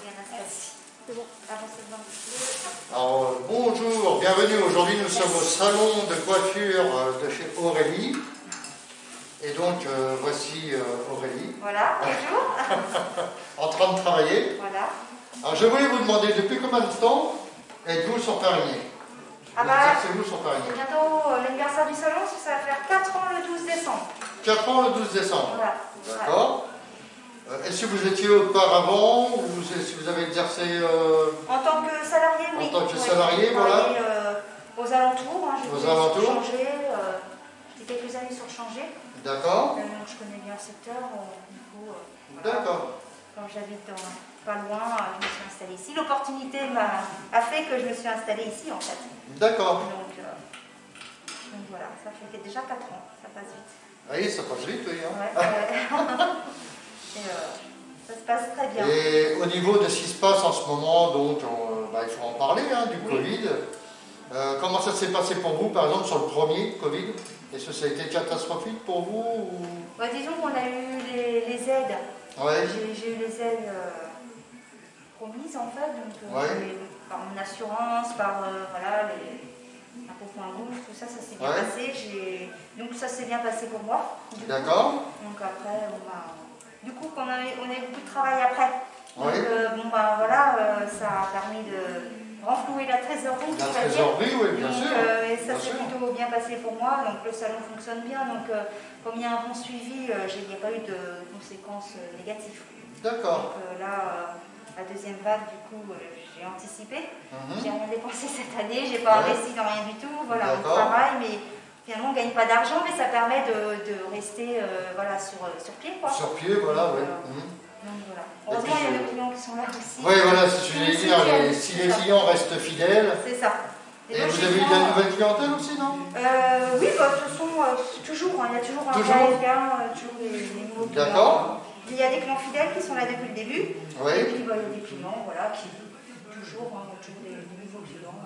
C'est bon. Alors, bonjour, bienvenue. Aujourd'hui, nous sommes au salon de coiffure de chez Aurélie. Et donc, voici Aurélie. Voilà, bonjour. En train de travailler. Voilà. Alors, je voulais vous demander, depuis combien de temps êtes-vous sur Périgny? Exercez-vous sur C'est Périgny? bientôt l'anniversaire du salon, ça va faire 4 ans le 12 décembre. 4 ans le 12 décembre. Voilà. D'accord. Est-ce que vous étiez auparavant ou si vous avez exercé En tant que salarié, oui. En tant que salarié, j'ai voilà. travaillé, aux alentours, hein, Aux alentours. sur Changé, j'ai quelques années sur Changé. D'accord. Donc je connais bien le secteur. Du coup, voilà. D'accord. Comme j'habite pas loin, je me suis installée ici. L'opportunité a fait que je me suis installée ici en fait. D'accord. Donc voilà, ça fait déjà 4 ans, ça passe vite. Oui, ça passe vite, oui. Hein. Ouais. Et, ça se passe très bien. Et au niveau de ce qui se passe en ce moment, donc il faut en parler, hein, du Covid. Comment ça s'est passé pour vous, par exemple, sur le premier Covid? Est-ce que ça a été catastrophique pour vous ou... Disons qu'on a eu les aides. Ouais. J'ai eu les aides promises en fait, donc par mon assurance, par voilà, un peu point rouge, tout ça, ça s'est bien passé. Donc ça s'est bien passé pour moi. D'accord. Donc après, du coup, on a eu beaucoup de travail après. Oui. Donc voilà, ça a permis de renflouer la trésorerie. La trésorerie, oui, bien sûr. Et ça s'est plutôt bien passé pour moi. Donc le salon fonctionne bien. Donc comme il y a un bon suivi, il n'y a pas eu de conséquences négatives. D'accord. Donc là, la deuxième vague, du coup, j'ai anticipé. J'ai rien dépensé cette année, j'ai pas investi dans rien du tout. Voilà, on travaille, mais finalement on ne gagne pas d'argent, mais ça permet de rester voilà, sur pied. Quoi. Sur pied, voilà, oui. Donc voilà. Heureusement, il y a des clients qui sont là aussi. Oui, voilà, c'est ce que je voulais dire. Si les clients restent fidèles. C'est ça. Et vous avez eu de la nouvelle clientèle aussi, non? Oui, de toute façon, toujours. Il y a toujours un va-et-vient, toujours les nouveaux clients. D'accord. Il y a des clients fidèles qui sont là depuis le début. Oui. Et puis il y a des clients voilà, qui toujours des nouveaux clients.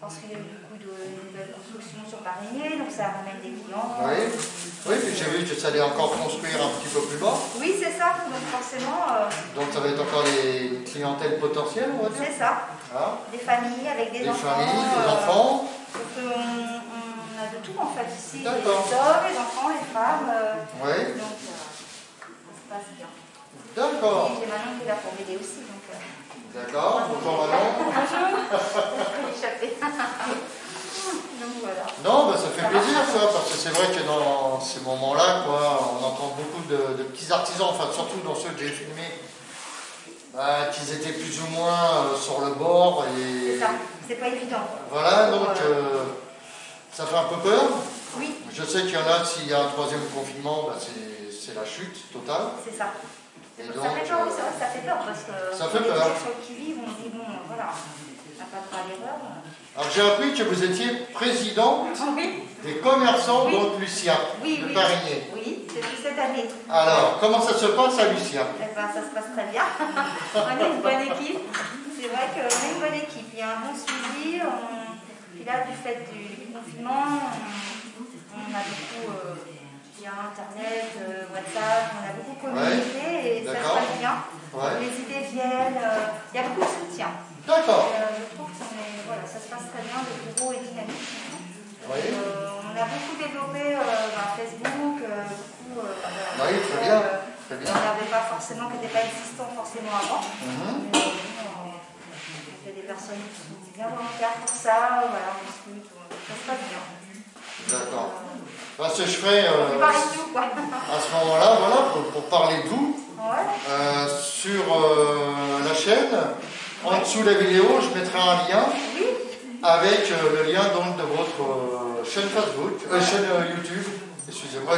Parce qu'il y a eu beaucoup de nouvelles constructions sur Périgny, donc ça ramène des clients. Oui, oui, puis j'ai vu que ça allait encore construire un petit peu plus bas. Oui, c'est ça, donc forcément... Donc ça va être encore des clientèles potentielles, on va dire. C'est ça, des familles avec des enfants. Des familles, des enfants. Donc on a de tout en fait ici, les D'accord. hommes, les enfants, les femmes. Oui. Donc ça se passe bien. D'accord. Et j'ai Manon qui est là pour m'aider aussi. D'accord, bonjour Manon. Bonjour. Échappé. Donc voilà. Non, ça fait plaisir ça, parce que c'est vrai que dans ces moments-là, on entend beaucoup de petits artisans, enfin surtout dans ceux que j'ai filmés, qu'ils étaient plus ou moins sur le bord. C'est ça, c'est pas évident. Voilà, donc ça fait un peu peur. Oui. Je sais qu'il y en a, s'il y a un troisième confinement, c'est la chute totale. C'est ça. Et donc, donc, ça fait peur, oui, c'est vrai que ça fait peur, parce que ça fait peur. Sur qui vivent, on dit, bon, voilà, on n'a pas de l'erreur. Alors j'ai appris que vous étiez présidente des commerçants de Lucia, de Périgny. Oui, depuis cette année. Alors, comment ça se passe à Lucia? Ça se passe très bien. On est une bonne équipe. C'est vrai qu'on est une bonne équipe. Il y a un bon suivi. Puis là, du fait du confinement, on a beaucoup... via Internet, WhatsApp, on a beaucoup communiqué et ça se passe bien. Les idées viennent, il y a beaucoup de soutien. D'accord. Je trouve que ça se passe très bien, le bureau est dynamique. On a beaucoup développé Facebook, oui, très bien. On n'avait pas forcément, qui n'était pas existant forcément avant. Il y a des personnes qui sont bien volontaires pour ça, voilà, on discute, ça se passe bien. D'accord. Ce que je ferai à ce moment-là, voilà, pour parler d'où, sur la chaîne, en dessous de la vidéo, je mettrai un lien avec le lien donc, de votre chaîne Facebook, chaîne YouTube. Excusez-moi,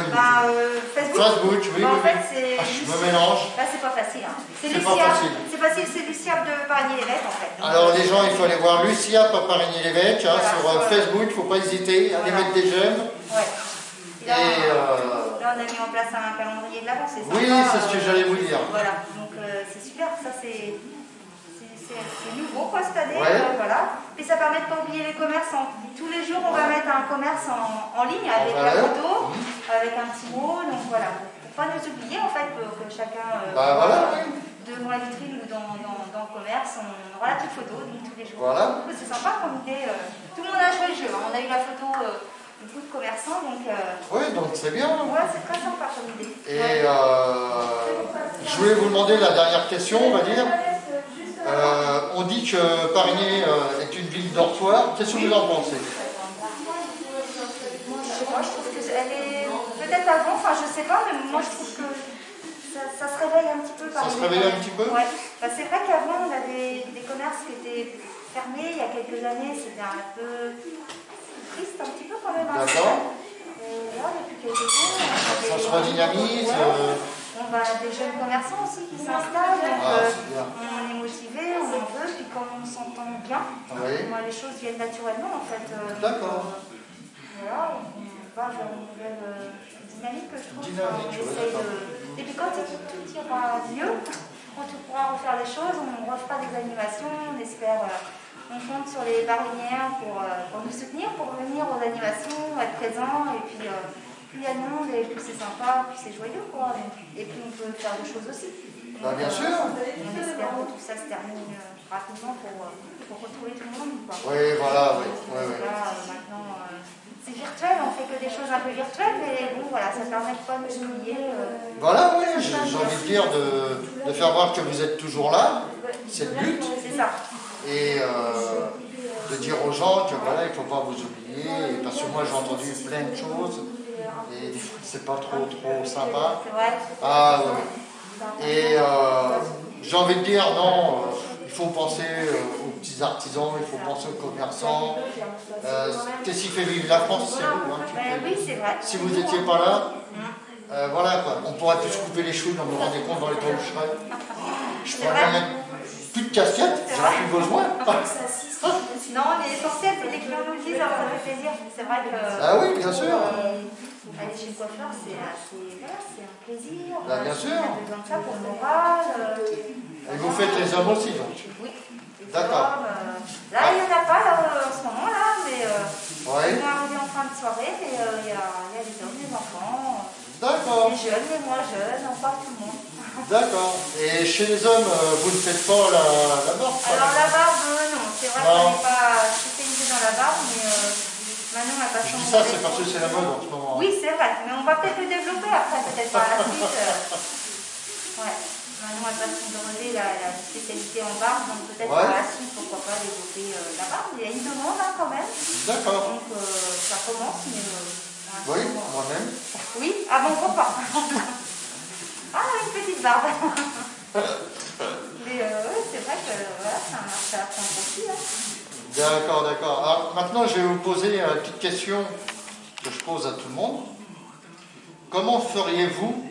Facebook, oui, en fait, je me mélange. Là, c'est pas facile. Hein. C'est facile. C'est Luciap de Périgny-l'Évêque, en fait. Donc, alors, les gens, il faut aller voir Luciap à Périgny-l'Évêque sur Facebook. Il ne faut pas hésiter à aller mettre des j'aime. Là, on a mis en place un calendrier de l'avant, c'est ça? Oui, c'est ce que j'allais vous dire. Voilà, donc c'est super. Ça, c'est nouveau, quoi, cette année. Voilà. Puis ça permet de ne pas oublier les commerçants. Tous les jours, on va mettre un commerce en ligne avec la photo, avec un petit mot. Donc voilà, pour ne pas nous oublier, en fait, pour que chacun de devant la vitrine ou dans le commerce, on aura la petite photo tous les jours. Voilà. C'est sympa comme idée. Tout le monde a joué le jeu. On a eu la photo beaucoup de commerçants. Donc, oui, donc c'est bien. Ouais, c'est très sympa comme idée. Et je voulais vous demander la dernière question, on va dire. On dit que Parigné est une ville dortoir. Qu'est-ce que vous en pensez? Moi, je trouve qu'elle est peut-être avant, enfin je sais pas, mais moi je trouve que ça se réveille un petit peu. Ça se réveille un petit peu? Ouais. Bah, c'est vrai qu'avant on avait des commerces qui étaient fermés il y a quelques années, c'était un peu triste un petit peu quand même. D'accord. Et là, depuis quelques temps, ça se redynamise. On a des jeunes commerçants aussi qui s'installent, donc on est motivé, on en veut, puis quand on s'entend bien, les choses viennent naturellement en fait. D'accord. Voilà, on va vers une nouvelle dynamique que je trouve. Et puis quand tout ira mieux, quand on pourra refaire les choses, on refera des animations, on espère, on compte sur les Parigniens pour nous soutenir, pour venir aux animations, être présents, et puis plus il y a de monde, et plus c'est sympa, plus c'est joyeux, quoi. Et puis on peut faire des choses aussi. Donc, bien sûr. On espère que tout ça se termine rapidement pour retrouver tout le monde, quoi. Oui, voilà, oui. Là, maintenant, c'est virtuel, on fait que des choses un peu virtuelles, mais bon, voilà, ça permet de pas nous oublier. Voilà, oui, j'ai envie de dire de faire voir que vous êtes toujours là, c'est le but. C'est ça. Et de dire aux gens que voilà, il ne faut pas vous oublier, parce que moi j'ai entendu plein de choses, et c'est pas trop sympa. C'est vrai. Ah oui. Et j'ai envie de dire, non, il faut penser aux petits artisans, il faut penser aux commerçants. Qu'est-ce qui fait vivre la France, c'est vous. Hein, oui, c'est vrai. Si vous n'étiez pas là, voilà quoi, on pourrait plus se couper les cheveux, on me rendait compte dans les temps où je serais. Je pourrais mettre plus de casquette, j'en ai plus besoin. Non, mais l'essentiel, c'est les clients nous le disent, alors ça fait plaisir. C'est vrai que. Ah oui, bien sûr. Aller chez le coiffeur, c'est un plaisir. Bien sûr. On a besoin de ça pour le moral. Et vous faites les hommes aussi, donc? Oui. D'accord. Là, il n'y en a pas en ce moment, là, mais ils vont arriver en fin de soirée, mais il y a les hommes, les enfants, les jeunes, les moins jeunes, enfin tout le monde. D'accord. Et chez les hommes, vous ne faites pas la barbe? Alors la barbe, non. C'est vrai qu'on n'est pas spécialisé dans la barbe, mais Manon n'a pas changé. Je dis ça, c'est parce que c'est la mode en ce moment. Oui, c'est vrai, mais on va peut-être le développer après, peut-être par la suite. Ouais. Manon a pas de la spécialité en barbe, donc peut-être par la suite, pourquoi pas développer la barbe. Il y a une demande quand même. D'accord. Donc ça commence, mais... oui, moi-même. Oui, ah bon, pourquoi ah, une petite barbe. Mais oui, c'est vrai que voilà, c'est un marché à prendre aussi. D'accord, d'accord. Alors maintenant, je vais vous poser une petite question que je pose à tout le monde. Comment feriez-vous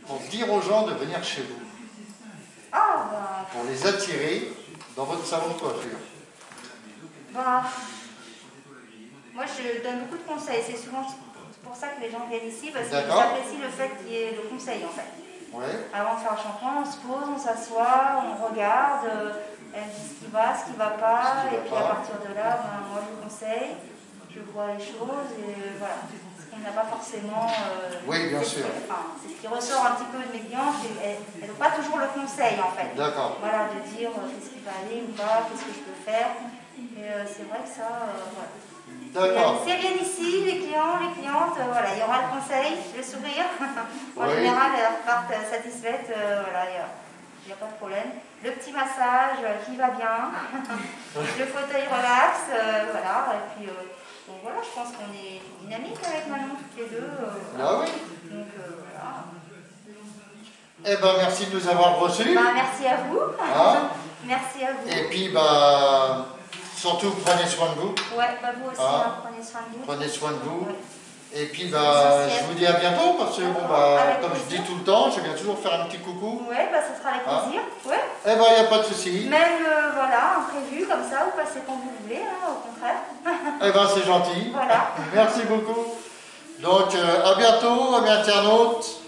pour dire aux gens de venir chez vous? Pour les attirer dans votre salon de coiffure? Moi, je donne beaucoup de conseils. C'est souvent pour ça que les gens viennent ici, parce qu'ils apprécient le fait qu'il y ait le conseil, en fait. Avant de faire le shampoing, on se pose, on s'assoit, on regarde, elle dit ce qui va pas, et puis à partir de là, moi je conseille, je vois les choses, et voilà. Ce qu'on n'a pas forcément... oui, bien sûr. C'est ce qui ressort un petit peu de mes clientes, elles n'ont pas toujours le conseil, en fait. D'accord. Voilà, de dire qu'est-ce qui va aller ou pas, qu'est-ce que je peux faire. Mais c'est vrai que ça, voilà. D'accord. Si elles viennent ici, les clients, les clientes, voilà, il y aura le conseil, le sourire. En général, elles repartent satisfaites, voilà, il n'y a pas de problème. Le petit massage qui va bien, le fauteuil relax, voilà. Et puis, bon, voilà, je pense qu'on est dynamique avec Manon, toutes les deux. Ah oui. Donc, voilà. Eh bien, merci de nous avoir reçus. Merci à vous. Merci à vous. Et puis, surtout, prenez soin de vous. Ouais, vous aussi, prenez soin de vous. Prenez soin de vous. Et puis, je vous dis à bientôt, parce que, comme je dis tout le temps, je viens toujours faire un petit coucou. Ouais, ça sera avec plaisir. Ouais. Eh bien, il n'y a pas de souci. Même, voilà, imprévu, comme ça, vous passez quand vous voulez, au contraire. Eh bien, c'est gentil. Voilà. Merci beaucoup. Donc, à bientôt, amis internautes.